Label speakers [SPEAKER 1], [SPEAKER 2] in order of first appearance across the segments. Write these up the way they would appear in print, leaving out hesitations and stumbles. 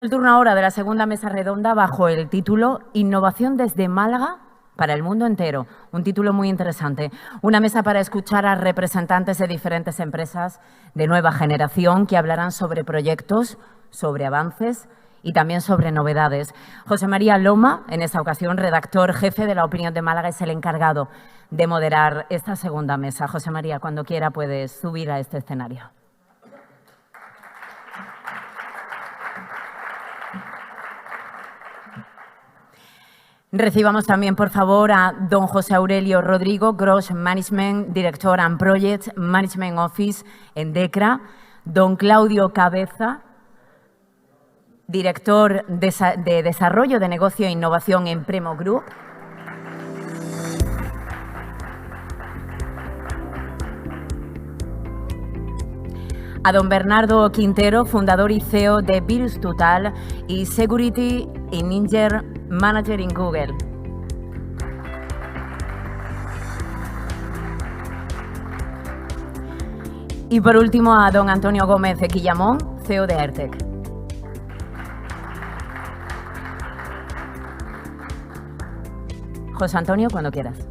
[SPEAKER 1] El turno ahora de la segunda mesa redonda bajo el título Innovación desde Málaga para el mundo entero. Un título muy interesante. Una mesa para escuchar a representantes de diferentes empresas de nueva generación que hablarán sobre proyectos, sobre avances y también sobre novedades. José María Loma, en esta ocasión redactor jefe de La Opinión de Málaga, es el encargado de moderar esta segunda mesa. José María, cuando quiera puedes subir a este escenario. Recibamos también, por favor, a don José Aurelio Rodrigo, Gross Management Director and Project Management Office en DECRA, don Claudio Cabeza, Director de Desarrollo de Negocio e Innovación en Premo Group, a don Bernardo Quintero, fundador y CEO de Virus Total y Security Ninja Manager en Google. Y por último a don Antonio Gómez de Quillamón, CEO de Airtec. José Antonio, cuando quieras.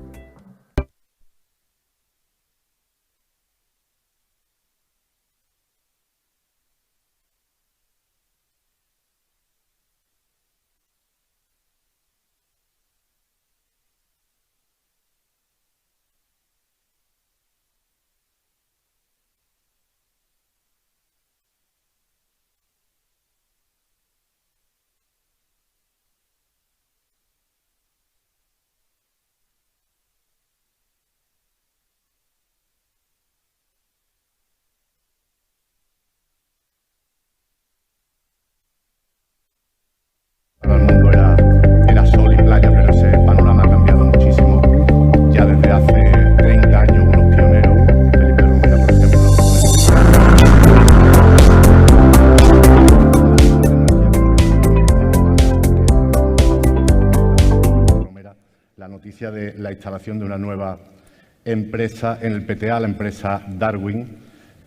[SPEAKER 2] Todo el mundo era sol y playa, pero ese panorama ha cambiado muchísimo. Ya desde hace 30 años, unos pioneros, Felipe Romera, por ejemplo, la noticia de la instalación de una nueva empresa en el PTA, la empresa Darwin,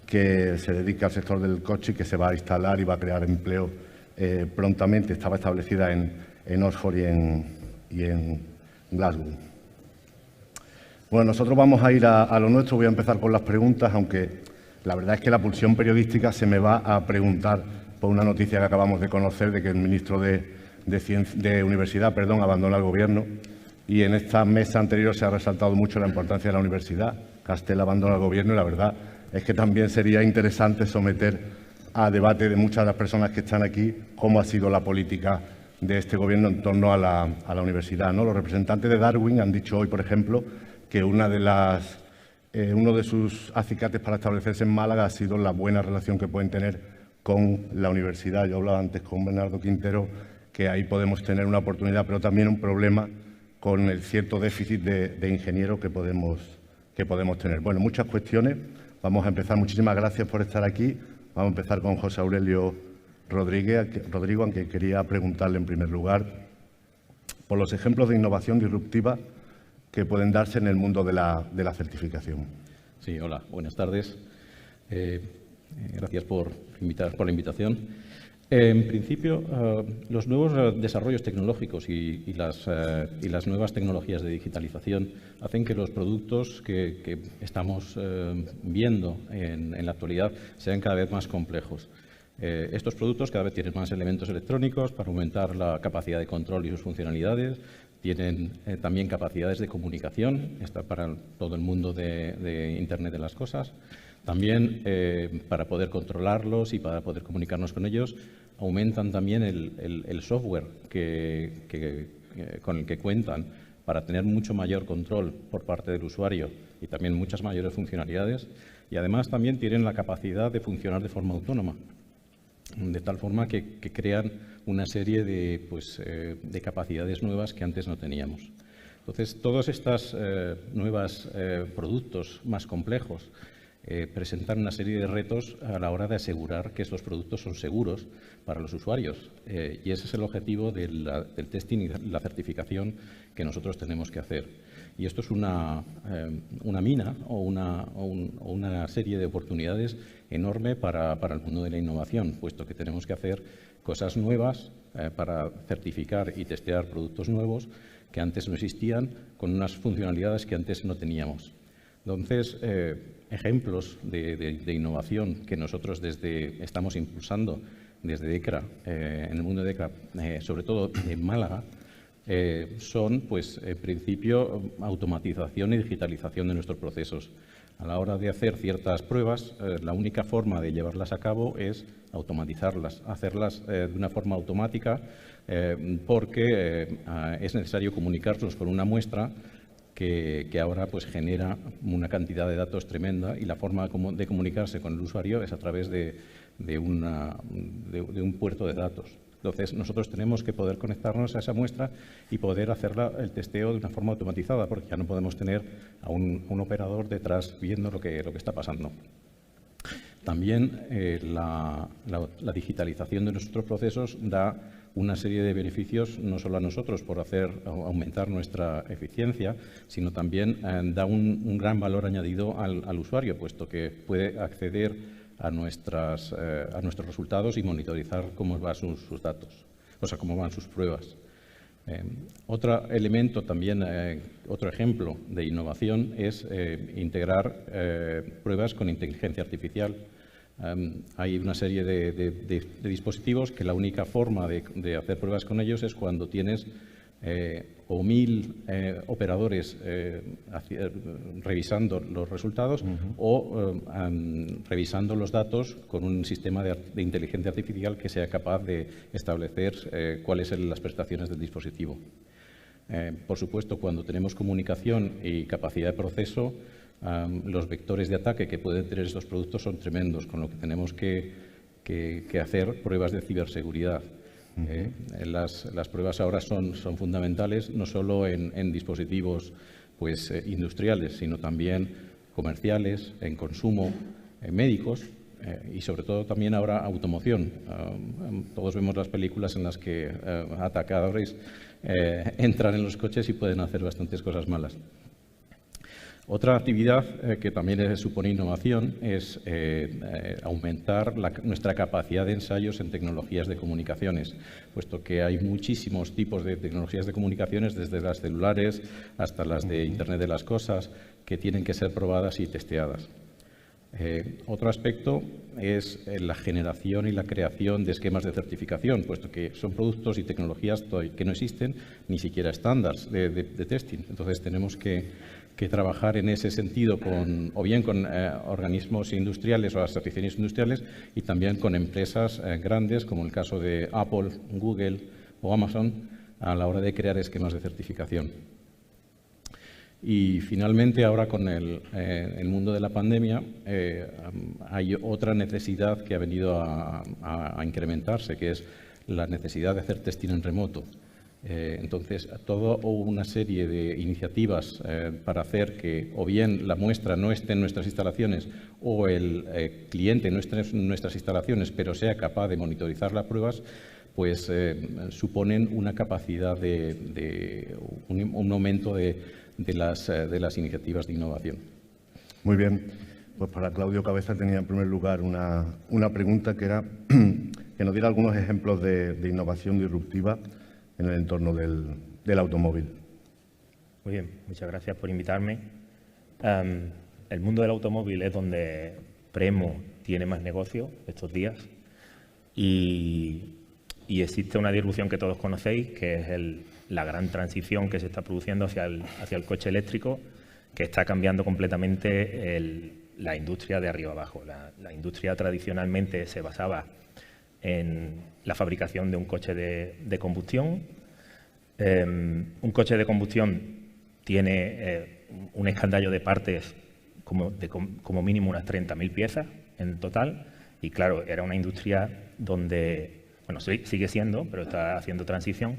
[SPEAKER 2] que se dedica al sector del coche y que se va a instalar y va a crear empleo prontamente. Estaba establecida en Oxford y en Glasgow. Bueno, nosotros vamos a ir a lo nuestro. Voy a empezar con las preguntas, aunque la verdad es que la pulsión periodística se me va a preguntar por una noticia que acabamos de conocer de que el ministro de Universidad abandona el Gobierno. Y en esta mesa anterior se ha resaltado mucho la importancia de la universidad. Castel abandona el Gobierno y la verdad es que también sería interesante someter a debate de muchas de las personas que están aquí cómo ha sido la política de este Gobierno en torno a la universidad, ¿no? Los representantes de Darwin han dicho hoy, por ejemplo, que uno de sus acicates para establecerse en Málaga ha sido la buena relación que pueden tener con la universidad. Yo hablaba antes con Bernardo Quintero que ahí podemos tener una oportunidad, pero también un problema con el cierto déficit de ingenieros que podemos tener. Bueno, muchas cuestiones. Vamos a empezar. Muchísimas gracias por estar aquí. Vamos a empezar con José Aurelio Rodrigo, aunque quería preguntarle en primer lugar por los ejemplos de innovación disruptiva que pueden darse en el mundo de la certificación.
[SPEAKER 3] Sí, hola, buenas tardes. Gracias por la invitación. En principio, los nuevos desarrollos tecnológicos y las nuevas tecnologías de digitalización hacen que los productos que estamos viendo en la actualidad sean cada vez más complejos. Estos productos cada vez tienen más elementos electrónicos para aumentar la capacidad de control y sus funcionalidades. Tienen también capacidades de comunicación, está para todo el mundo de Internet de las cosas. También para poder controlarlos y para poder comunicarnos con ellos, aumentan también el software con el que cuentan para tener mucho mayor control por parte del usuario y también muchas mayores funcionalidades. Y además también tienen la capacidad de funcionar de forma autónoma, de tal forma que crean una serie de capacidades nuevas que antes no teníamos. Entonces, todos estos nuevos productos más complejos presentan una serie de retos a la hora de asegurar que estos productos son seguros para los usuarios. Y ese es el objetivo del testing y la certificación que nosotros tenemos que hacer. Y esto es una mina o una serie de oportunidades enorme para el mundo de la innovación, puesto que tenemos que hacer cosas nuevas para certificar y testear productos nuevos que antes no existían, con unas funcionalidades que antes no teníamos. Entonces, ejemplos de innovación que nosotros estamos impulsando desde ECRA, en el mundo de ECRA, sobre todo en Málaga, son, pues, en principio, automatización y digitalización de nuestros procesos. A la hora de hacer ciertas pruebas, la única forma de llevarlas a cabo es automatizarlas, hacerlas de una forma automática, porque es necesario comunicarnos con una muestra que ahora, pues, genera una cantidad de datos tremenda, y la forma de comunicarse con el usuario es a través de un puerto de datos. Entonces, nosotros tenemos que poder conectarnos a esa muestra y poder hacer el testeo de una forma automatizada, porque ya no podemos tener a un operador detrás viendo lo que está pasando. También la digitalización de nuestros procesos da una serie de beneficios, no solo a nosotros por aumentar nuestra eficiencia, sino también da un gran valor añadido al usuario, puesto que puede acceder a nuestros resultados y monitorizar cómo van sus datos, o sea, cómo van sus pruebas. Otro elemento también, otro ejemplo de innovación es integrar pruebas con inteligencia artificial. Hay una serie de dispositivos que la única forma de hacer pruebas con ellos es cuando tienes o 1000 operadores revisando los resultados o revisando los datos con un sistema de inteligencia artificial que sea capaz de establecer cuáles son las prestaciones del dispositivo. Por supuesto, cuando tenemos comunicación y capacidad de proceso, los vectores de ataque que pueden tener estos productos son tremendos, con lo que tenemos que hacer pruebas de ciberseguridad. Las pruebas ahora son fundamentales, no solo en dispositivos, pues, industriales, sino también comerciales, en consumo, médicos y, sobre todo, también ahora automoción. Todos vemos las películas en las que atacadores entran en los coches y pueden hacer bastantes cosas malas. Otra actividad que también supone innovación es aumentar nuestra capacidad de ensayos en tecnologías de comunicaciones, puesto que hay muchísimos tipos de tecnologías de comunicaciones, desde las celulares hasta las de Internet de las Cosas, que tienen que ser probadas y testeadas. Otro aspecto es la generación y la creación de esquemas de certificación, puesto que son productos y tecnologías que no existen ni siquiera estándares de testing. Entonces, tenemos que trabajar en ese sentido o bien con organismos industriales o asociaciones industriales, y también con empresas grandes, como el caso de Apple, Google o Amazon, a la hora de crear esquemas de certificación. Y finalmente, ahora con el mundo de la pandemia, hay otra necesidad que ha venido a incrementarse, que es la necesidad de hacer testing en remoto. Entonces, toda una serie de iniciativas para hacer que o bien la muestra no esté en nuestras instalaciones o el cliente no esté en nuestras instalaciones, pero sea capaz de monitorizar las pruebas, pues suponen una capacidad un aumento de las iniciativas de innovación.
[SPEAKER 2] Muy bien. Pues para Claudio Cabeza tenía en primer lugar una pregunta, que era que nos diera algunos ejemplos de innovación disruptiva en el entorno del automóvil.
[SPEAKER 4] Muy bien, muchas gracias por invitarme. El mundo del automóvil es donde Premo tiene más negocio estos días, y existe una disrupción que todos conocéis, que es la gran transición que se está produciendo hacia el coche eléctrico, que está cambiando completamente la industria de arriba abajo. La industria tradicionalmente se basaba en la fabricación de un coche de combustión. Un coche de combustión tiene un escandallo de partes como mínimo unas 30.000 piezas en total, y claro, era una industria donde, bueno, sigue siendo, pero está haciendo transición,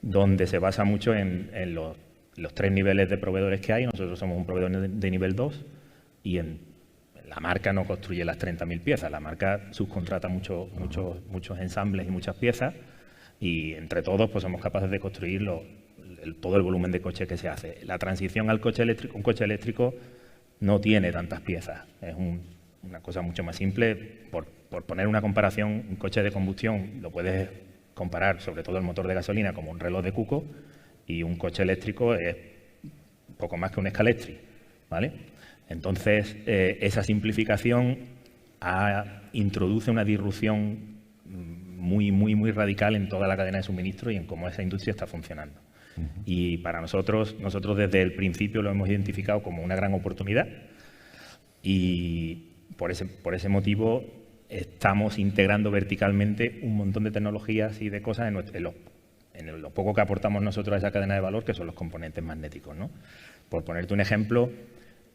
[SPEAKER 4] donde se basa mucho en los 3 niveles de proveedores que hay. Nosotros somos un proveedor de nivel 2, y la marca no construye las 30.000 piezas, la marca subcontrata muchos ensambles y muchas piezas, y entre todos pues somos capaces de construir todo el volumen de coche que se hace. La transición al coche eléctrico, un coche eléctrico no tiene tantas piezas, es una cosa mucho más simple. Por poner una comparación, un coche de combustión lo puedes comparar, sobre todo el motor de gasolina, como un reloj de cuco, y un coche eléctrico es poco más que un Scalextric, ¿vale? Entonces, esa simplificación introduce una disrupción muy radical en toda la cadena de suministro y en cómo esa industria está funcionando. Y para nosotros desde el principio lo hemos identificado como una gran oportunidad y por ese motivo estamos integrando verticalmente un montón de tecnologías y de cosas en lo poco que aportamos nosotros a esa cadena de valor, que son los componentes magnéticos, ¿no? Por ponerte un ejemplo,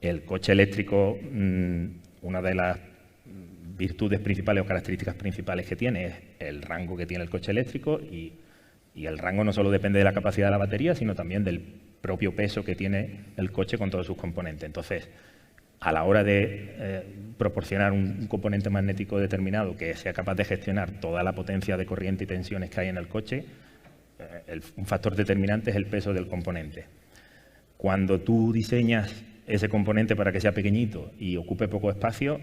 [SPEAKER 4] el coche eléctrico, una de las virtudes principales o características principales que tiene es el rango que tiene el coche eléctrico y el rango no solo depende de la capacidad de la batería, sino también del propio peso que tiene el coche con todos sus componentes. Entonces, a la hora de proporcionar un componente magnético determinado que sea capaz de gestionar toda la potencia de corriente y tensiones que hay en el coche, un factor determinante es el peso del componente. Cuando tú diseñas ese componente para que sea pequeñito y ocupe poco espacio,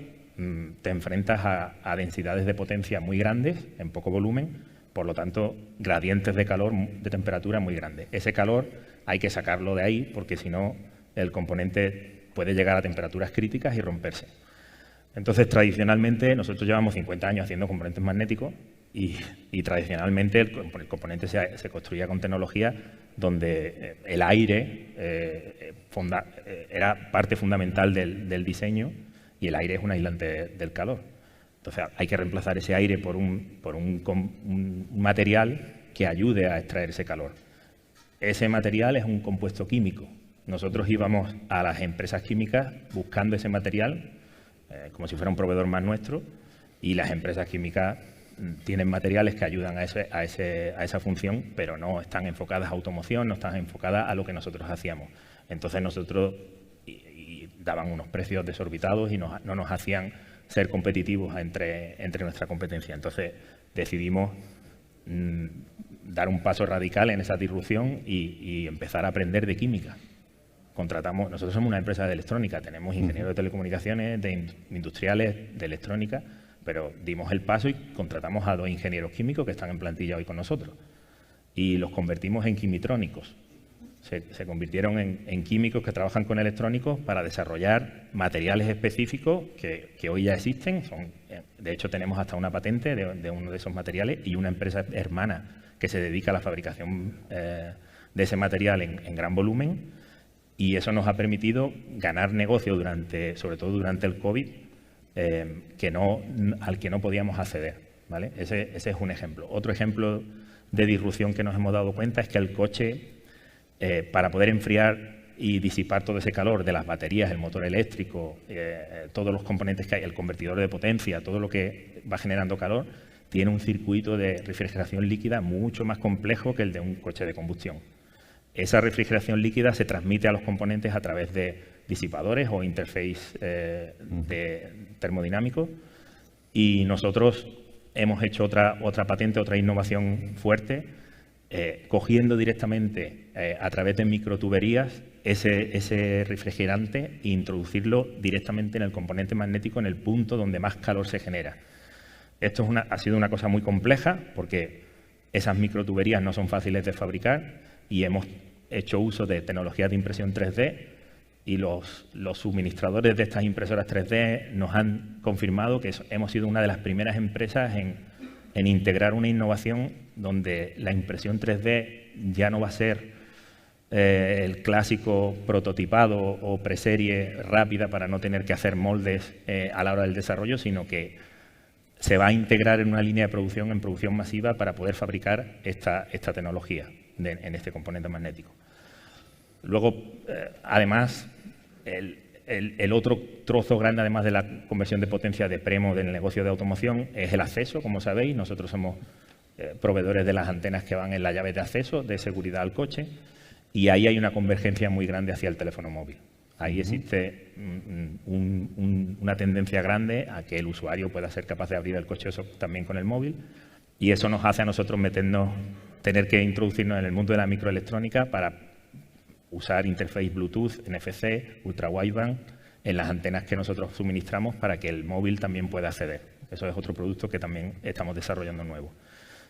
[SPEAKER 4] te enfrentas a densidades de potencia muy grandes en poco volumen, por lo tanto, gradientes de calor, de temperatura muy grandes. Ese calor hay que sacarlo de ahí porque si no, el componente puede llegar a temperaturas críticas y romperse. Entonces, tradicionalmente, nosotros llevamos 50 años haciendo componentes magnéticos y tradicionalmente el componente se construía con tecnología donde el aire era parte fundamental del diseño y el aire es un aislante del calor. Entonces hay que reemplazar ese aire por un material que ayude a extraer ese calor. Ese material es un compuesto químico. Nosotros íbamos a las empresas químicas buscando ese material como si fuera un proveedor más nuestro y las empresas químicas tienen materiales que ayudan a esa función, pero no están enfocadas a automoción, no están enfocadas a lo que nosotros hacíamos. Entonces nosotros daban unos precios desorbitados y no nos hacían ser competitivos entre nuestra competencia. Entonces decidimos dar un paso radical en esa disrupción y empezar a aprender de química. Nosotros somos una empresa de electrónica, tenemos ingenieros de telecomunicaciones, de industriales, de electrónica, pero dimos el paso y contratamos a 2 ingenieros químicos que están en plantilla hoy con nosotros y los convertimos en químitrónicos. Se convirtieron en químicos que trabajan con electrónicos para desarrollar materiales específicos que hoy ya existen. De hecho, tenemos hasta una patente de uno de esos materiales y una empresa hermana que se dedica a la fabricación de ese material en gran volumen. Y eso nos ha permitido ganar negocio sobre todo durante el COVID, al que no podíamos acceder, ¿vale? Ese es un ejemplo. Otro ejemplo de disrupción que nos hemos dado cuenta es que el coche, para poder enfriar y disipar todo ese calor de las baterías, el motor eléctrico, todos los componentes que hay, el convertidor de potencia, todo lo que va generando calor, tiene un circuito de refrigeración líquida mucho más complejo que el de un coche de combustión. Esa refrigeración líquida se transmite a los componentes a través de disipadores o interface termodinámicos y nosotros hemos hecho otra patente, otra innovación fuerte, cogiendo directamente a través de microtuberías ese refrigerante e introducirlo directamente en el componente magnético en el punto donde más calor se genera. Esto ha sido una cosa muy compleja porque esas microtuberías no son fáciles de fabricar y hemos hecho uso de tecnologías de impresión 3D y los suministradores de estas impresoras 3D nos han confirmado que hemos sido una de las primeras empresas en integrar una innovación donde la impresión 3D ya no va a ser el clásico prototipado o preserie rápida para no tener que hacer moldes a la hora del desarrollo, sino que se va a integrar en una línea de producción, en producción masiva, para poder fabricar esta tecnología en este componente magnético. Luego, además, el otro trozo grande, además de la conversión de potencia de Premo del negocio de automoción, es el acceso. Como sabéis, nosotros somos proveedores de las antenas que van en la llave de acceso de seguridad al coche y ahí hay una convergencia muy grande hacia el teléfono móvil. Ahí existe una tendencia grande a que el usuario pueda ser capaz de abrir el coche también con el móvil y eso nos hace a nosotros meternos tener que introducirnos en el mundo de la microelectrónica para usar interface Bluetooth, NFC, ultra wideband en las antenas que nosotros suministramos para que el móvil también pueda acceder. Eso es otro producto que también estamos desarrollando nuevo.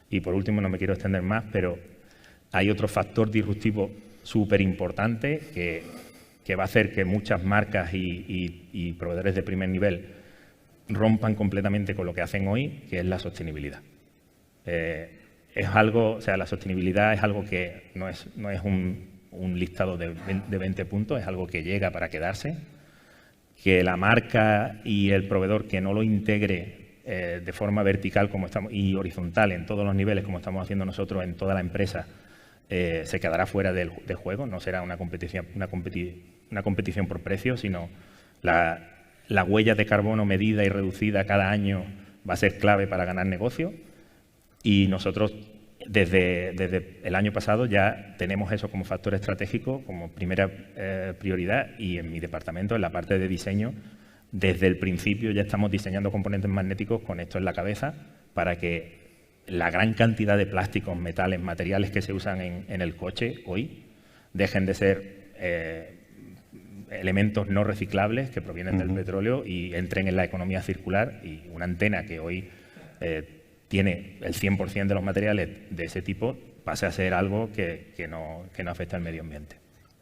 [SPEAKER 4] Y por último, no me quiero extender más, pero hay otro factor disruptivo súper importante que va a hacer que muchas marcas y proveedores de primer nivel rompan completamente con lo que hacen hoy, que es la sostenibilidad. Es algo, o sea, la sostenibilidad es algo que no es un listado de 20 puntos, es algo que llega para quedarse, que la marca y el proveedor que no lo integre de forma vertical como estamos, y horizontal en todos los niveles, como estamos haciendo nosotros en toda la empresa, se quedará fuera del juego. No será una competición por precio, sino la huella de carbono medida y reducida cada año va a ser clave para ganar negocio. Y nosotros, desde el año pasado, ya tenemos eso como factor estratégico, como primera prioridad, y en mi departamento, en la parte de diseño, desde el principio ya estamos diseñando componentes magnéticos con esto en la cabeza para que la gran cantidad de plásticos, metales, materiales que se usan en el coche hoy dejen de ser elementos no reciclables que provienen del petróleo y entren en la economía circular, y una antena que hoy tiene el 100% de los materiales de ese tipo pase a ser algo que no afecta al medio ambiente.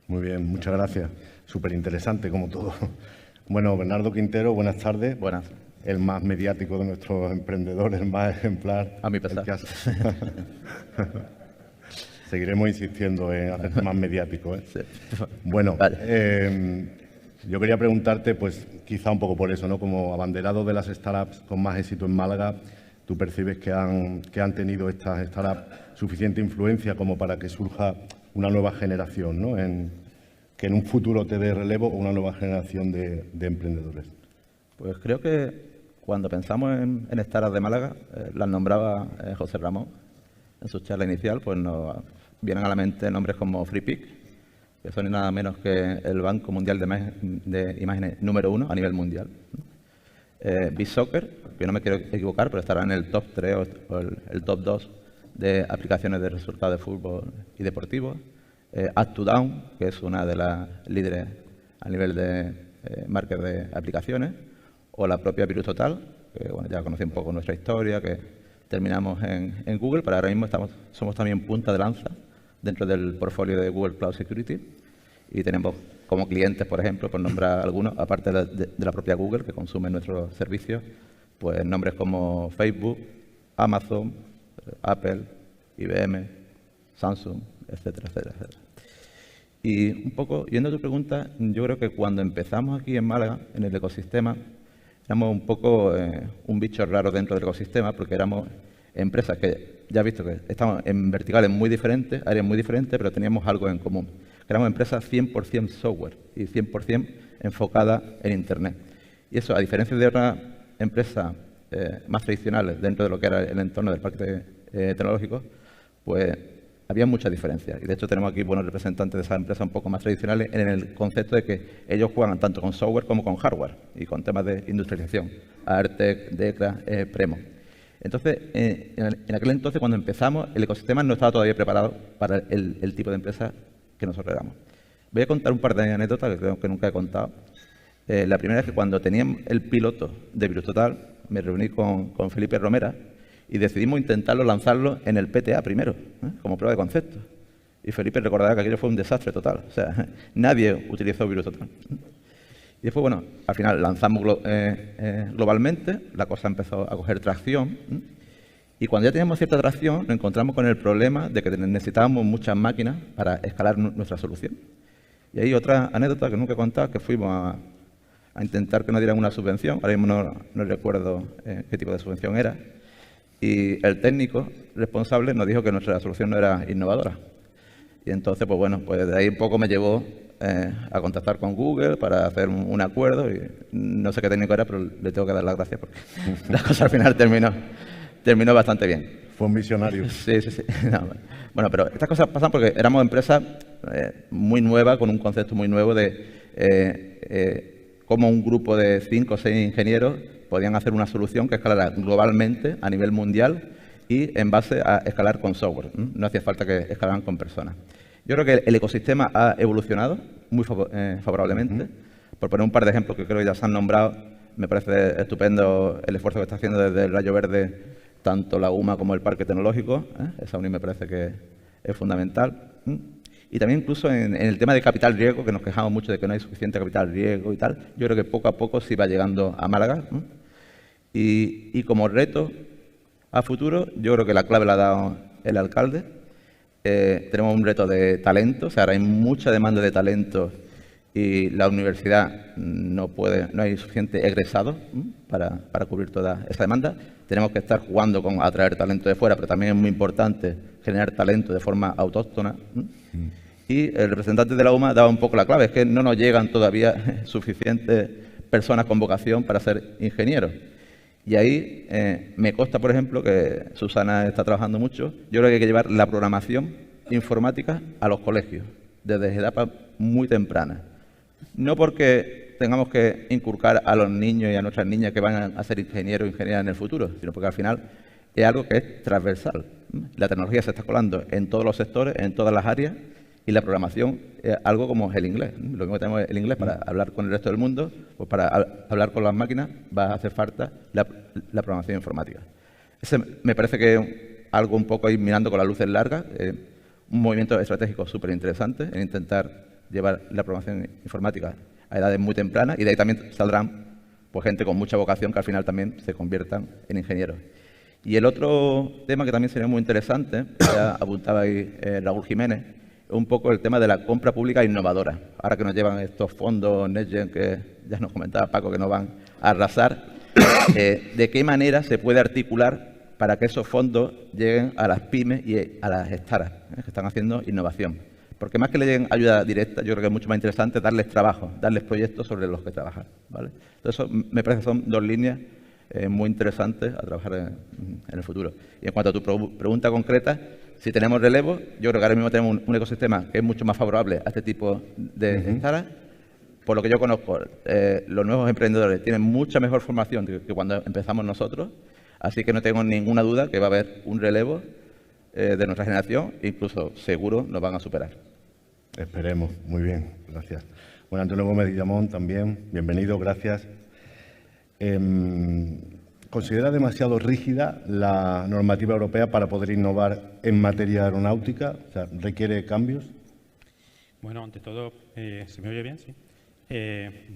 [SPEAKER 2] Muy bien, muchas gracias. Súper interesante como todo. Bueno, Bernardo Quintero, buenas tardes.
[SPEAKER 5] Buenas.
[SPEAKER 2] El más mediático de nuestros emprendedores, el más ejemplar.
[SPEAKER 5] A mi pesar.
[SPEAKER 2] Seguiremos insistiendo en hacerte más mediático, ¿eh?
[SPEAKER 5] Sí.
[SPEAKER 2] Bueno,
[SPEAKER 5] vale.
[SPEAKER 2] Yo quería preguntarte, pues quizá un poco por eso, ¿no? Como abanderado de las startups con más éxito en Málaga, ¿tú percibes que han tenido estas startups suficiente influencia como para que surja una nueva generación, ¿no? Que en un futuro te dé relevo o una nueva generación de emprendedores?
[SPEAKER 5] Pues creo que cuando pensamos en startups de Málaga, las nombraba José Ramón en su charla inicial, pues nos vienen a la mente nombres como FreePic, que son nada menos que el Banco Mundial de Imágenes número 1 a nivel mundial. BitSoccer, que no me quiero equivocar, pero estará en el top 3 o el top 2 de aplicaciones de resultados de fútbol y deportivos. Add2Down, que es una de las líderes a nivel de marcas de aplicaciones, o la propia Virus Total, que bueno, ya conocí un poco nuestra historia, que terminamos en Google, pero ahora mismo somos también punta de lanza dentro del portfolio de Google Cloud Security, y tenemos como clientes, por ejemplo, por nombrar algunos, aparte de la propia Google, que consume nuestros servicios, pues nombres como Facebook, Amazon, Apple, IBM, Samsung, etcétera, etcétera, etcétera. Y un poco, yendo a tu pregunta, yo creo que cuando empezamos aquí en Málaga, en el ecosistema, éramos un poco un bicho raro dentro del ecosistema, porque éramos empresas que, ya has visto que estamos en verticales muy diferentes, áreas muy diferentes, pero teníamos algo en común. Éramos empresas 100% software y 100% enfocadas en Internet. Y eso, a diferencia de otras empresas más tradicionales dentro de lo que era el entorno del parque tecnológico, pues había muchas diferencias. Y de hecho tenemos aquí buenos representantes de esas empresas un poco más tradicionales en el concepto de que ellos juegan tanto con software como con hardware y con temas de industrialización, Artec, Decra, Premo. Entonces, en aquel entonces, cuando empezamos, el ecosistema no estaba todavía preparado para el tipo de empresa que nosotros éramos. Voy a contar un par de anécdotas que creo que nunca he contado. La primera es que cuando teníamos el piloto de Virus Total, me reuní con Felipe Romera y decidimos intentarlo lanzarlo en el PTA primero, como prueba de concepto. Y Felipe recordará que aquello fue un desastre total. O sea, nadie utilizó Virus Total. Y después, bueno, al final lanzamos globalmente, la cosa empezó a coger tracción. Y cuando ya teníamos cierta tracción, nos encontramos con el problema de que necesitábamos muchas máquinas para escalar nuestra solución. Y hay otra anécdota que nunca he contado, que fuimos a intentar que nos dieran una subvención. Ahora mismo no recuerdo qué tipo de subvención era. Y el técnico responsable nos dijo que nuestra solución no era innovadora. Y entonces, pues bueno, pues de ahí un poco me llevó a contactar con Google para hacer un acuerdo. Y no sé qué técnico era, pero le tengo que dar las gracias porque la cosa al final terminó bastante bien.
[SPEAKER 2] Fue un visionario.
[SPEAKER 5] Sí. No, bueno, pero estas cosas pasan porque éramos empresas muy nuevas, con un concepto muy nuevo de cómo un grupo de 5 o 6 ingenieros podían hacer una solución que escalara globalmente a nivel mundial y en base a escalar con software. No hacía falta que escalaran con personas. Yo creo que el ecosistema ha evolucionado muy favorablemente. Por poner un par de ejemplos que creo que ya se han nombrado, me parece estupendo el esfuerzo que está haciendo desde el Rayo Verde tanto la UMA como el Parque Tecnológico. Esa unión me parece que es fundamental. Y también incluso en el tema de capital riesgo, que nos quejamos mucho de que no hay suficiente capital riesgo y tal, yo creo que poco a poco sí va llegando a Málaga. Y como reto a futuro, yo creo que la clave la ha dado el alcalde. Tenemos un reto de talento, o sea, ahora hay mucha demanda de talento y la universidad no hay suficiente egresado para cubrir toda esa demanda. Tenemos que estar jugando con atraer talento de fuera, pero también es muy importante generar talento de forma autóctona. Y el representante de la UMA daba un poco la clave, es que no nos llegan todavía suficientes personas con vocación para ser ingenieros. Y ahí me consta, por ejemplo, que Susana está trabajando mucho. Yo creo que hay que llevar la programación informática a los colegios, desde etapas muy tempranas. No porque tengamos que inculcar a los niños y a nuestras niñas que van a ser ingenieros o ingenieras en el futuro, sino porque al final es algo que es transversal. La tecnología se está colando en todos los sectores, en todas las áreas, y la programación es algo como el inglés. Lo mismo que tenemos el inglés para hablar con el resto del mundo, pues para hablar con las máquinas va a hacer falta la programación informática. Ese me parece que es algo un poco ir mirando con las luces largas, un movimiento estratégico súper interesante en intentar llevar la programación informática a edades muy tempranas, y de ahí también saldrán pues, gente con mucha vocación que al final también se conviertan en ingenieros. Y el otro tema que también sería muy interesante, ya apuntaba ahí Raúl Jiménez, es un poco el tema de la compra pública innovadora. Ahora que nos llevan estos fondos NextGen, que ya nos comentaba Paco, que nos van a arrasar, ¿de qué manera se puede articular para que esos fondos lleguen a las pymes y a las startups que están haciendo innovación? Porque más que le lleguen ayuda directa, yo creo que es mucho más interesante darles trabajo, darles proyectos sobre los que trabajar, ¿vale? Entonces, eso me parece que son dos líneas muy interesantes a trabajar en el futuro. Y en cuanto a tu pregunta concreta, si tenemos relevo, yo creo que ahora mismo tenemos un ecosistema que es mucho más favorable a este tipo de startups. Por lo que yo conozco, los nuevos emprendedores tienen mucha mejor formación que cuando empezamos nosotros, así que no tengo ninguna duda que va a haber un relevo de nuestra generación, incluso seguro nos van a superar.
[SPEAKER 2] Esperemos. Muy bien, gracias. Bueno, Antonio Gómez Guillamón también, bienvenido, gracias. ¿Considera demasiado rígida la normativa europea para poder innovar en materia aeronáutica? O sea, ¿requiere cambios?
[SPEAKER 6] Bueno, ante todo, ¿se me oye bien? Sí.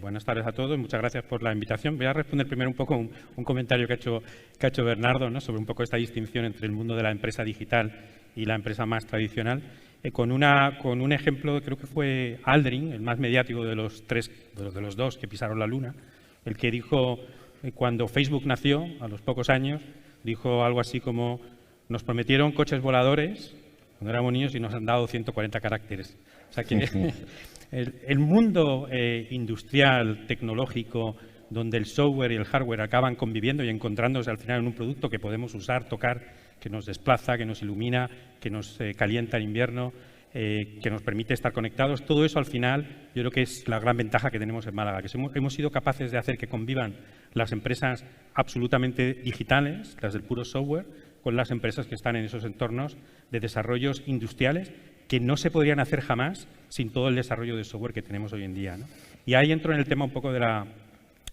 [SPEAKER 6] Buenas tardes a todos, muchas gracias por la invitación. Voy a responder primero un poco un comentario que ha hecho Bernardo, ¿no?, sobre un poco esta distinción entre el mundo de la empresa digital y la empresa más tradicional. Con un ejemplo, creo que fue Aldrin, el más mediático de los dos que pisaron la luna, el que dijo, cuando Facebook nació, a los pocos años, dijo algo así como: nos prometieron coches voladores cuando éramos niños y nos han dado 140 caracteres. O sea que el mundo industrial, tecnológico, donde el software y el hardware acaban conviviendo y encontrándose al final en un producto que podemos usar, tocar, que nos desplaza, que nos ilumina, que nos calienta en invierno, que nos permite estar conectados. Todo eso al final yo creo que es la gran ventaja que tenemos en Málaga, que hemos sido capaces de hacer que convivan las empresas absolutamente digitales, las del puro software, con las empresas que están en esos entornos de desarrollos industriales que no se podrían hacer jamás sin todo el desarrollo de software que tenemos hoy en día, ¿no? Y ahí entro en el tema un poco de la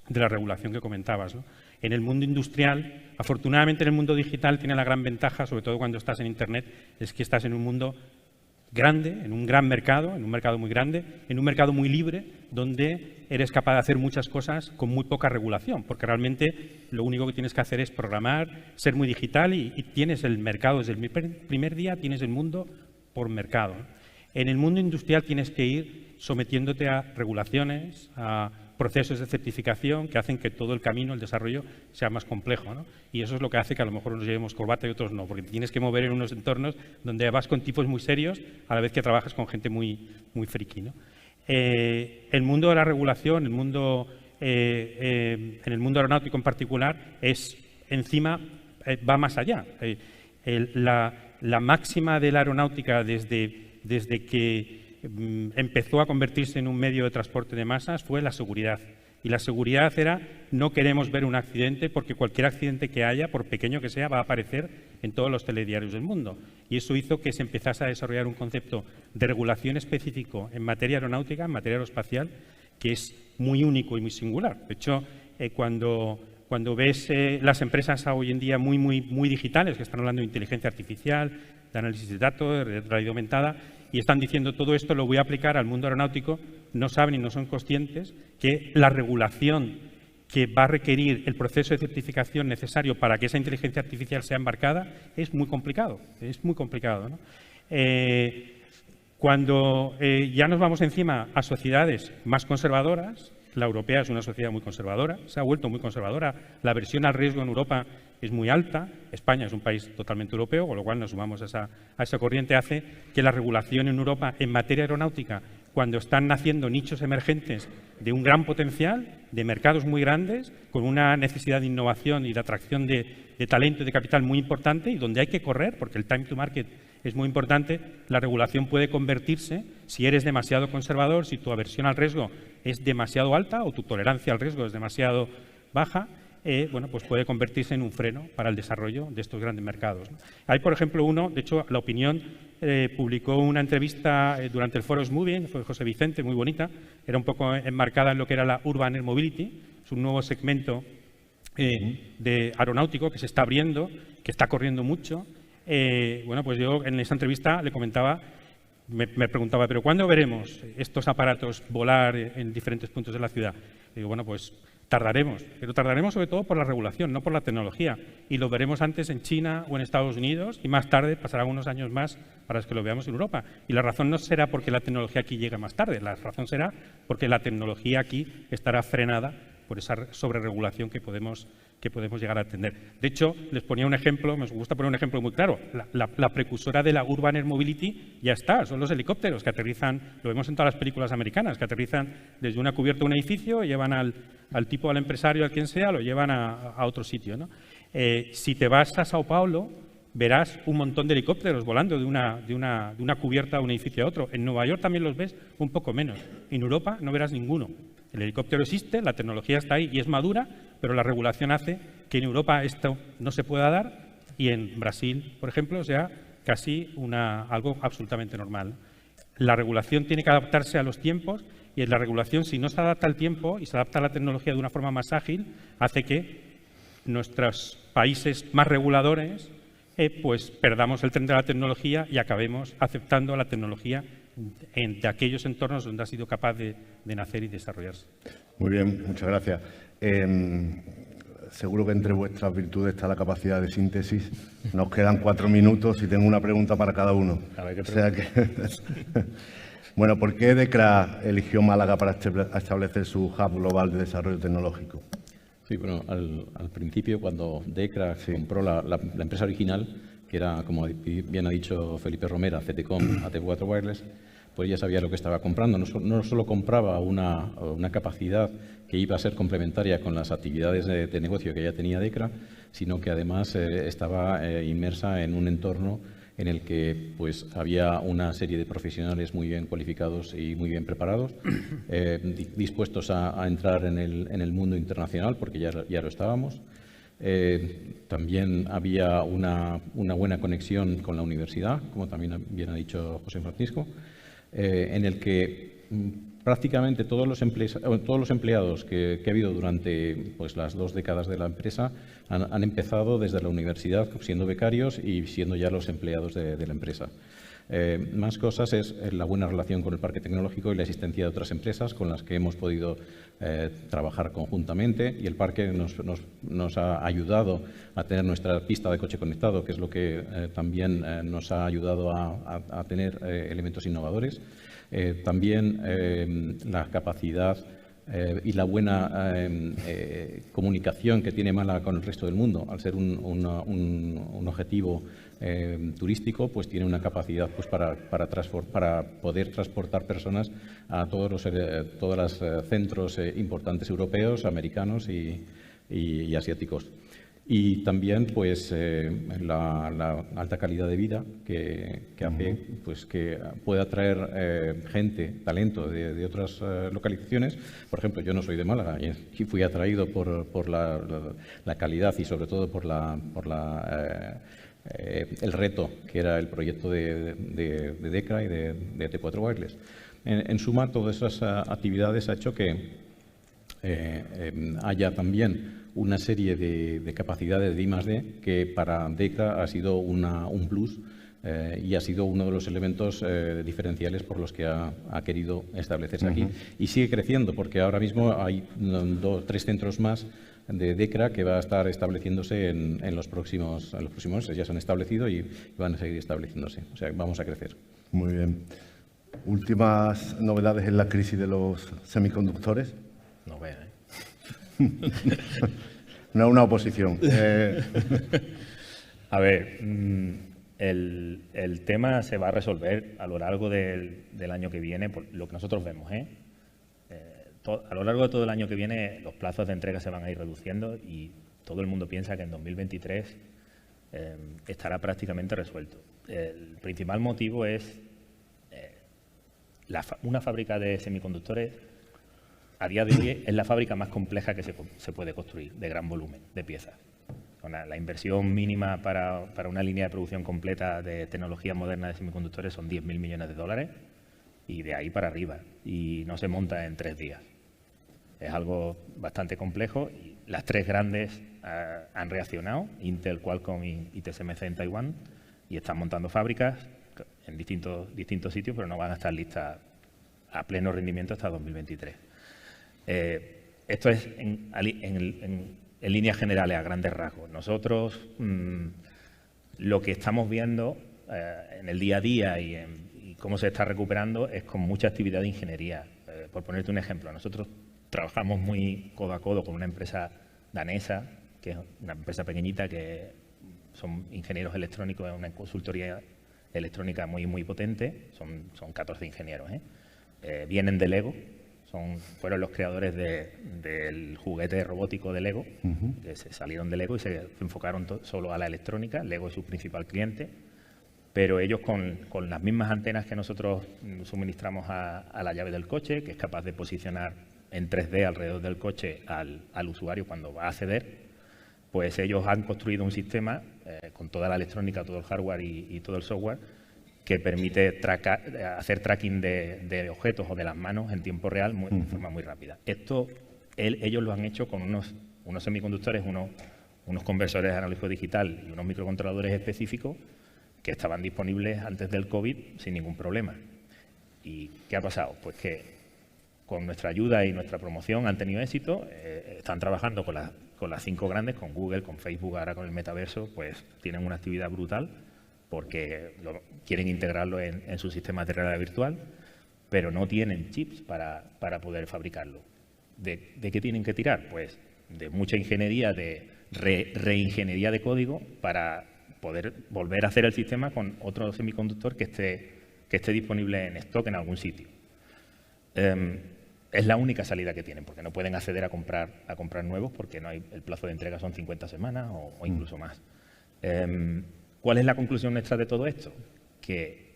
[SPEAKER 6] regulación que comentabas, ¿no? En el mundo industrial, afortunadamente en el mundo digital tiene la gran ventaja, sobre todo cuando estás en Internet, es que estás en un mundo grande, en un gran mercado, en un mercado muy grande, en un mercado muy libre, donde eres capaz de hacer muchas cosas con muy poca regulación, porque realmente lo único que tienes que hacer es programar, ser muy digital y tienes el mercado desde el primer día, tienes el mundo por mercado. En el mundo industrial tienes que ir sometiéndote a regulaciones, a procesos de certificación que hacen que todo el camino, el desarrollo, sea más complejo, ¿no? Y eso es lo que hace que a lo mejor nos llevemos corbata y otros no, porque tienes que mover en unos entornos donde vas con tipos muy serios a la vez que trabajas con gente muy friki, ¿no? El mundo de la regulación, en el mundo aeronáutico en particular, va más allá. La máxima de la aeronáutica desde que empezó a convertirse en un medio de transporte de masas fue la seguridad. Y la seguridad era: no queremos ver un accidente porque cualquier accidente que haya, por pequeño que sea, va a aparecer en todos los telediarios del mundo. Y eso hizo que se empezase a desarrollar un concepto de regulación específico en materia aeronáutica, en materia aeroespacial, que es muy único y muy singular. De hecho, cuando ves las empresas hoy en día muy digitales, que están hablando de inteligencia artificial, de análisis de datos, de realidad aumentada, y están diciendo todo esto lo voy a aplicar al mundo aeronáutico, no saben y no son conscientes que la regulación que va a requerir el proceso de certificación necesario para que esa inteligencia artificial sea embarcada es muy complicado, ¿no? Cuando ya nos vamos encima a sociedades más conservadoras, la europea es una sociedad muy conservadora, se ha vuelto muy conservadora, la aversión al riesgo en Europa es muy alta, España es un país totalmente europeo, con lo cual nos sumamos a esa corriente, hace que la regulación en Europa en materia aeronáutica, cuando están naciendo nichos emergentes de un gran potencial, de mercados muy grandes, con una necesidad de innovación y de atracción de talento y de capital muy importante y donde hay que correr, porque el time to market es muy importante, la regulación puede convertirse, si eres demasiado conservador, si tu aversión al riesgo es demasiado alta o tu tolerancia al riesgo es demasiado baja, bueno, pues puede convertirse en un freno para el desarrollo de estos grandes mercados, ¿no? Hay, por ejemplo, uno, de hecho, La Opinión publicó una entrevista durante el foro Moving, fue José Vicente, muy bonita, era un poco enmarcada en lo que era la Urban Air Mobility, es un nuevo segmento de aeronáutico que se está abriendo, que está corriendo mucho. Bueno, pues yo en esa entrevista le comentaba, me preguntaba, ¿pero cuándo veremos estos aparatos volar en diferentes puntos de la ciudad? Y digo, bueno, pues tardaremos, pero tardaremos sobre todo por la regulación, no por la tecnología. Y lo veremos antes en China o en Estados Unidos y más tarde pasarán unos años más para que lo veamos en Europa. Y la razón no será porque la tecnología aquí llegue más tarde, la razón será porque la tecnología aquí estará frenada por esa sobreregulación que podemos llegar a atender. De hecho, les ponía un ejemplo, me gusta poner un ejemplo muy claro. La precursora de la Urban Air Mobility ya está, son los helicópteros que aterrizan, lo vemos en todas las películas americanas, que aterrizan desde una cubierta de un edificio y llevan al tipo, al empresario, al quien sea, lo llevan a otro sitio, ¿no? Si te vas a Sao Paulo, verás un montón de helicópteros volando de una cubierta de un edificio a otro. En Nueva York también los ves un poco menos. En Europa no verás ninguno. El helicóptero existe, la tecnología está ahí y es madura, pero la regulación hace que en Europa esto no se pueda dar y en Brasil, por ejemplo, sea casi algo absolutamente normal. La regulación tiene que adaptarse a los tiempos y en la regulación, si no se adapta al tiempo y se adapta a la tecnología de una forma más ágil, hace que nuestros países más reguladores pues perdamos el tren de la tecnología y acabemos aceptando la tecnología de aquellos entornos donde ha sido capaz de nacer y desarrollarse.
[SPEAKER 2] Muy bien, muchas gracias. Seguro que entre vuestras virtudes está la capacidad de síntesis. Nos quedan 4 minutos y tengo una pregunta para cada uno.
[SPEAKER 4] A ver, ¿qué
[SPEAKER 2] Bueno, ¿por qué DECRA eligió Málaga para establecer su hub global de desarrollo tecnológico?
[SPEAKER 3] Sí, bueno, al principio, cuando DECRA compró la empresa original, que era, como bien ha dicho Felipe Romera, CTCom, AT4 Wireless, pues ya sabía lo que estaba comprando. No solo compraba una capacidad que iba a ser complementaria con las actividades de negocio que ya tenía DECRA, sino que además estaba inmersa en un entorno en el que pues había una serie de profesionales muy bien cualificados y muy bien preparados, dispuestos a entrar en el mundo internacional, porque ya lo estábamos. También había una buena conexión con la universidad, como también bien ha dicho José Francisco, en el que prácticamente todos los empleados que ha habido durante pues, las 2 décadas de la empresa han empezado desde la universidad siendo becarios y siendo ya los empleados de la empresa. Más cosas es la buena relación con el parque tecnológico y la existencia de otras empresas con las que hemos podido trabajar conjuntamente, y el parque nos ha ayudado a tener nuestra pista de coche conectado, que es lo que también nos ha ayudado a tener elementos innovadores. También la capacidad y la buena comunicación que tiene Málaga con el resto del mundo, al ser un objetivo turístico, pues tiene una capacidad pues, para poder transportar personas a todos los centros importantes europeos, americanos y asiáticos. Y también pues, la alta calidad de vida que hace pues, que pueda atraer gente, talento de otras localizaciones. Por ejemplo, yo no soy de Málaga y fui atraído por la calidad y sobre todo por la el reto que era el proyecto de DECRA y de T4 Wireless. En suma, todas esas actividades ha hecho que haya también una serie de capacidades de I+D que para DECRA ha sido un plus y ha sido uno de los elementos diferenciales por los que ha querido establecerse aquí. Y sigue creciendo, porque ahora mismo hay 2 o 3 centros más de DECRA que va a estar estableciéndose en los próximos meses. Ya se han establecido y van a seguir estableciéndose. O sea, vamos a crecer.
[SPEAKER 2] Muy bien. Últimas novedades en la crisis de los semiconductores.
[SPEAKER 4] No vean,
[SPEAKER 2] No es una oposición.
[SPEAKER 4] A ver, el tema se va a resolver a lo largo del año que viene, por lo que nosotros vemos. A lo largo de todo el año que viene, los plazos de entrega se van a ir reduciendo y todo el mundo piensa que en 2023 estará prácticamente resuelto. El principal motivo es una fábrica de semiconductores. A día de hoy es la fábrica más compleja que se puede construir, de gran volumen de piezas. La inversión mínima para una línea de producción completa de tecnología moderna de semiconductores son 10.000 millones de dólares y de ahí para arriba. Y no se monta en 3 días. Es algo bastante complejo. Y las 3 grandes han reaccionado, Intel, Qualcomm y TSMC en Taiwán, y están montando fábricas en distintos sitios, pero no van a estar listas a pleno rendimiento hasta 2023. Esto es en líneas generales, a grandes rasgos. Nosotros lo que estamos viendo en el día a día y cómo se está recuperando es con mucha actividad de ingeniería. Por ponerte un ejemplo, nosotros trabajamos muy codo a codo con una empresa danesa, que es una empresa pequeñita, que son ingenieros electrónicos, es una consultoría electrónica muy potente, son 14 ingenieros. Vienen de Lego. Fueron los creadores del juguete robótico de Lego, que se salieron de Lego y se enfocaron solo a la electrónica. Lego es su principal cliente, pero ellos con las mismas antenas que nosotros suministramos a la llave del coche, que es capaz de posicionar en 3D alrededor del coche al usuario cuando va a acceder, pues ellos han construido un sistema con toda la electrónica, todo el hardware y todo el software, que permite hacer tracking de objetos o de las manos en tiempo real de forma muy rápida. Esto ellos lo han hecho con unos semiconductores, unos conversores analógico digital y unos microcontroladores específicos que estaban disponibles antes del COVID sin ningún problema. ¿Y qué ha pasado? Pues que con nuestra ayuda y nuestra promoción han tenido éxito, están trabajando con las 5 grandes, con Google, con Facebook, ahora con el metaverso, pues tienen una actividad brutal, porque quieren integrarlo en sus sistemas de realidad virtual, pero no tienen chips para poder fabricarlo. ¿De qué tienen que tirar? Pues de mucha ingeniería, de reingeniería de código para poder volver a hacer el sistema con otro semiconductor que esté disponible en stock en algún sitio. Es la única salida que tienen, porque no pueden acceder a comprar nuevos, porque no hay, el plazo de entrega son 50 semanas o incluso más. ¿Cuál es la conclusión nuestra de todo esto? Que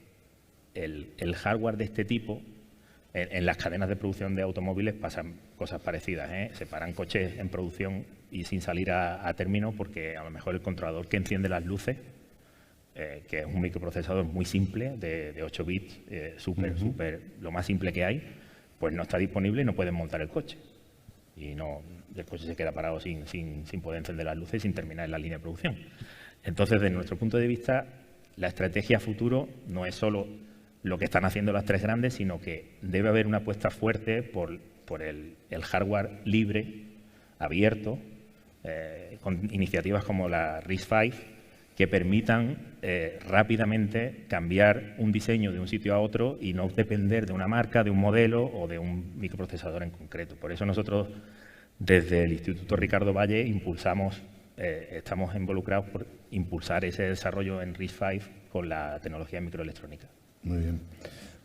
[SPEAKER 4] el hardware de este tipo, en las cadenas de producción de automóviles pasan cosas parecidas. Se paran coches en producción y sin salir a término, porque a lo mejor el controlador que enciende las luces, que es un microprocesador muy simple, de 8 bits, lo más simple que hay, pues no está disponible y no pueden montar el coche. Y el coche se queda parado sin poder encender las luces y sin terminar la línea de producción. Entonces, desde nuestro punto de vista, la estrategia a futuro no es solo lo que están haciendo las 3 grandes, sino que debe haber una apuesta fuerte por el hardware libre, abierto, con iniciativas como la RISC-V, que permitan rápidamente cambiar un diseño de un sitio a otro y no depender de una marca, de un modelo o de un microprocesador en concreto. Por eso nosotros, desde el Instituto Ricardo Valle, estamos involucrados por impulsar ese desarrollo en RISC-V con la tecnología microelectrónica.
[SPEAKER 2] Muy bien.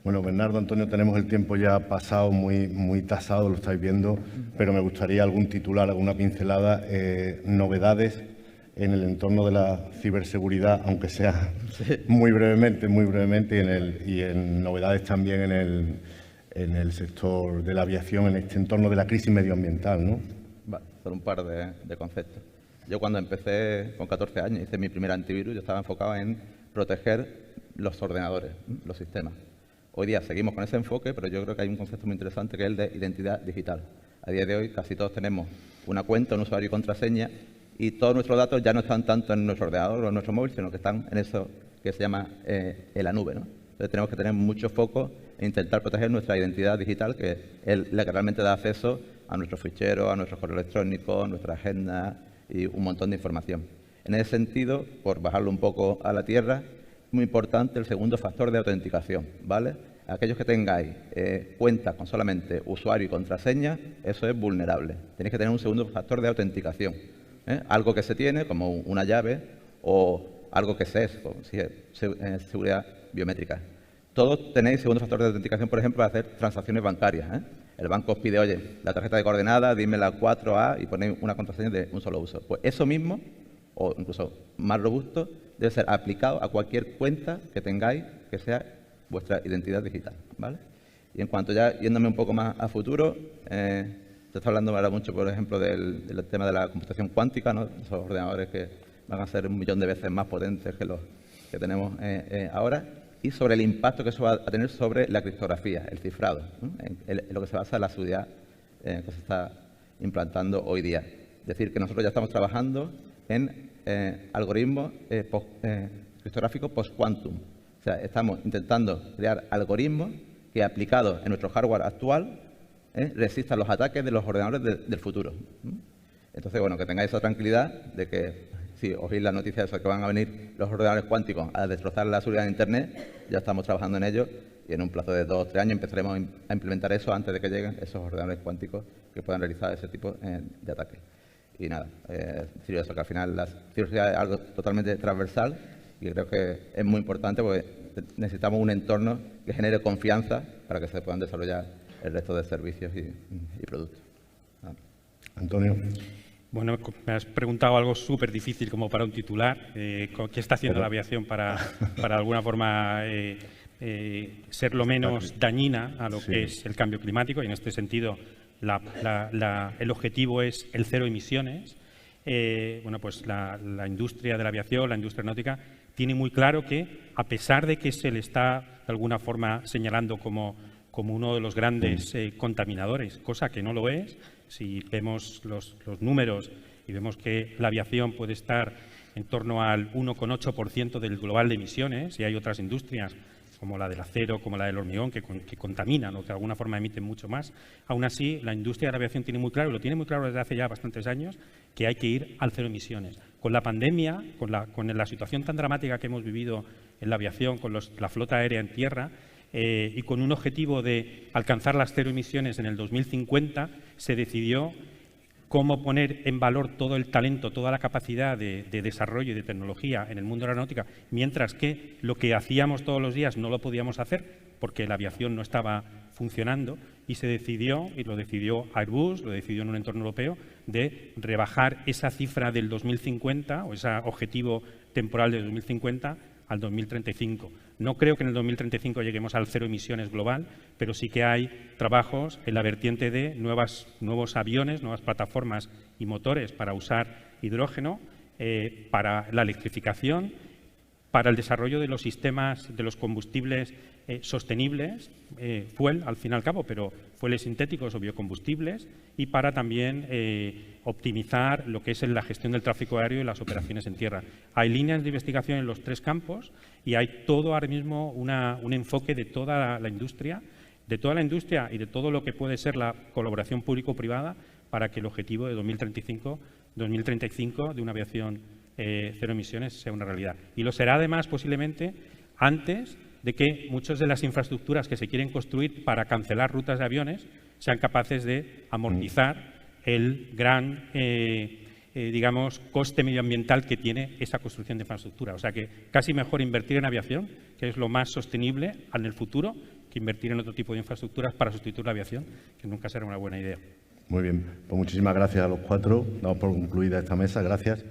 [SPEAKER 2] Bueno, Bernardo, Antonio, tenemos el tiempo ya pasado, muy tasado, lo estáis viendo, pero me gustaría algún titular, alguna pincelada, novedades en el entorno de la ciberseguridad, aunque sea muy brevemente, y en novedades también en el sector de la aviación, en este entorno de la crisis medioambiental, ¿no?
[SPEAKER 5] Vale, por un par de conceptos. Yo cuando empecé con 14 años, hice mi primer antivirus, yo estaba enfocado en proteger los ordenadores, los sistemas. Hoy día seguimos con ese enfoque, pero yo creo que hay un concepto muy interesante que es el de identidad digital. A día de hoy casi todos tenemos una cuenta, un usuario y contraseña, y todos nuestros datos ya no están tanto en nuestro ordenador o en nuestro móvil, sino que están en eso que se llama en la nube, ¿no? Entonces tenemos que tener mucho foco e intentar proteger nuestra identidad digital, que es la que realmente da acceso a nuestros ficheros, a nuestros correos electrónicos, nuestra agenda y un montón de información. En ese sentido, por bajarlo un poco a la tierra, es muy importante el segundo factor de autenticación, ¿vale? Aquellos que tengáis cuentas con solamente usuario y contraseña, eso es vulnerable. Tenéis que tener un segundo factor de autenticación. Algo que se tiene, como una llave, o algo que se es, como si es seguridad biométrica. Todos tenéis segundo factor de autenticación, por ejemplo, para hacer transacciones bancarias. El banco os pide, oye, la tarjeta de coordenadas, dime la 4A y ponéis una contraseña de un solo uso. Pues eso mismo, o incluso más robusto, debe ser aplicado a cualquier cuenta que tengáis que sea vuestra identidad digital, ¿vale? Y en cuanto ya yéndome un poco más a futuro, se está hablando ahora mucho, por ejemplo, del tema de la computación cuántica, ¿no? Esos ordenadores que van a ser 1 millón de veces más potentes que los que tenemos ahora, y sobre el impacto que eso va a tener sobre la criptografía, el cifrado, ¿no? En lo que se basa la seguridad que se está implantando hoy día. Es decir, que nosotros ya estamos trabajando en algoritmos criptográficos post-quantum. O sea, estamos intentando crear algoritmos que, aplicados en nuestro hardware actual, resistan los ataques de los ordenadores del futuro. Entonces, bueno, que tengáis esa tranquilidad de que si oís la noticia de que van a venir los ordenadores cuánticos a destrozar la seguridad de Internet, ya estamos trabajando en ello y en un plazo de 2 o 3 años empezaremos a implementar eso antes de que lleguen esos ordenadores cuánticos que puedan realizar ese tipo de ataques. Y nada, decir eso, que al final la ciberseguridad es algo totalmente transversal y creo que es muy importante porque necesitamos un entorno que genere confianza para que se puedan desarrollar el resto de servicios y productos.
[SPEAKER 2] Antonio.
[SPEAKER 6] Bueno, me has preguntado algo súper difícil como para un titular. ¿Qué está haciendo la aviación para de alguna forma ser lo menos dañina a lo que es el cambio climático? Y en este sentido, el objetivo es el cero emisiones. Bueno, pues la industria de la aviación, la industria náutica, tiene muy claro que, a pesar de que se le está de alguna forma señalando como uno de los grandes contaminadores, cosa que no lo es, si vemos los números y vemos que la aviación puede estar en torno al 1,8% del global de emisiones, y hay otras industrias como la del acero, como la del hormigón, que contaminan o que de alguna forma emiten mucho más. Aún así, la industria de la aviación tiene muy claro, y lo tiene muy claro desde hace ya bastantes años, que hay que ir al cero emisiones. Con la pandemia, con la situación tan dramática que hemos vivido en la aviación, con la flota aérea en tierra, y con un objetivo de alcanzar las cero emisiones en el 2050, se decidió cómo poner en valor todo el talento, toda la capacidad de desarrollo y de tecnología en el mundo de la aeronáutica, mientras que lo que hacíamos todos los días no lo podíamos hacer porque la aviación no estaba funcionando, y se decidió, y lo decidió Airbus, lo decidió en un entorno europeo, de rebajar esa cifra del 2050 o ese objetivo temporal del 2050 al 2035. No creo que en el 2035 lleguemos al cero emisiones global, pero sí que hay trabajos en la vertiente de nuevos aviones, nuevas plataformas y motores para usar hidrógeno, para la electrificación, para el desarrollo de los sistemas de los combustibles sostenibles, fuel al fin y al cabo, pero fueles sintéticos o biocombustibles, y para también optimizar lo que es la gestión del tráfico aéreo y las operaciones en tierra. Hay líneas de investigación en los 3 campos y hay todo ahora mismo un enfoque de toda la industria, y de todo lo que puede ser la colaboración público-privada para que el objetivo de 2035 de una aviación cero emisiones sea una realidad. Y lo será además posiblemente antes de que muchas de las infraestructuras que se quieren construir para cancelar rutas de aviones sean capaces de amortizar el gran, digamos, coste medioambiental que tiene esa construcción de infraestructura. O sea que casi mejor invertir en aviación, que es lo más sostenible en el futuro, que invertir en otro tipo de infraestructuras para sustituir la aviación, que nunca será una buena idea.
[SPEAKER 2] Muy bien, pues muchísimas gracias a los 4. Damos por concluida esta mesa. Gracias.